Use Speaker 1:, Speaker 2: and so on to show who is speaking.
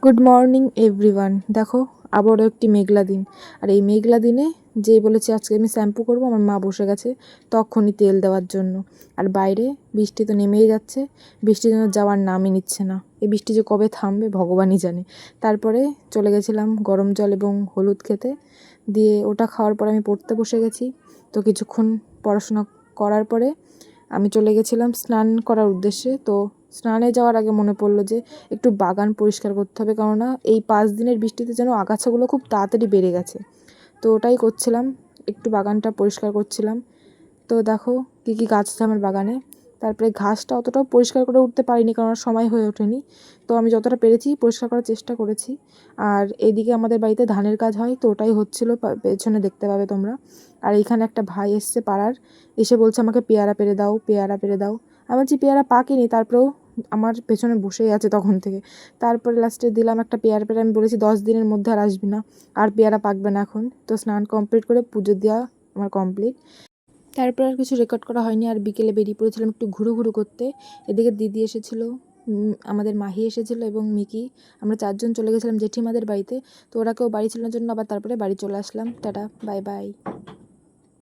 Speaker 1: Good morning everyone. দেখো আবারও একটি মেঘলা দিন, আর এই মেঘলা দিনে যেই বলেছি আজকে আমি শ্যাম্পু করব, আমার মা বসে গেছে তখনই তেল দেওয়ার জন্য। আর বাইরে বৃষ্টি তো নেমেই যাচ্ছে, বৃষ্টির জন্য যাওয়ার নামই নিচ্ছে না। এই বৃষ্টি যে কবে থামবে ভগবানই জানে। তারপরে চলে গেছিলাম গরম জল এবং হলুদ খেতে, দিয়ে ওটা খাওয়ার পরে আমি পড়তে বসে গেছি। তো কিছুক্ষণ পড়াশোনা করার পরে আমি চলে গেছিলাম স্নান করার উদ্দেশ্যে। তো স্নানে যাওয়ার আগে মনে পড়লো যে একটু বাগান পরিষ্কার করতে হবে, কেননা এই 5 দিনের বৃষ্টিতে যেন আগাছাগুলো খুব তাড়াতাড়ি বেড়ে গেছে। তো ওটাই করছিলাম, একটু বাগানটা পরিষ্কার করছিলাম। তো দেখো কী কী গাছ আছে আমার বাগানে। তারপরে ঘাসটা অতটাও পরিষ্কার করে উঠতে পারিনি, কারণ সময় হয়ে ওঠেনি। তো আমি যতটা পেরেছি পরিষ্কার করার চেষ্টা করেছি। আর এদিকে আমাদের বাড়িতে ধানের কাজ হয়, তো ওটাই হচ্ছিলো, পেছনে দেখতে পাবে তোমরা। আর এইখানে একটা ভাই এসছে পাড়ার, এসে বলছে আমাকে পেয়ারা পেড়ে দাও, পেয়ারা পেড়ে দাও। আমি বলছি পেয়ারা পাকেনি, তারপরেও আমার পেছনে বসেই আছে তখন থেকে। তারপরে লাস্টে দিলাম একটা পেয়ারা পেড়ে। আমি বলেছি 10 দিনের মধ্যে আর আসবি না, আর পেয়ারা পাকবে না এখন। তো স্নান কমপ্লিট করে পুজো দেওয়া আমার কমপ্লিট। তারপর আর কিছু রেকর্ড করা হয়নি। আর বিকেলে বেরিয়ে পড়েছিলাম একটু ঘুরু করতে। এদিকে দিদি এসেছিলো, আমাদের মাহি এসেছিলো এবং মিকি। আমরা 4জন চলে গেছিলাম জেঠিমাদের বাড়িতে। তো ওরা কেউ বাড়ি ছিল না জন্য আবার তারপরে বাড়ি চলে আসলাম। Tata, bye bye.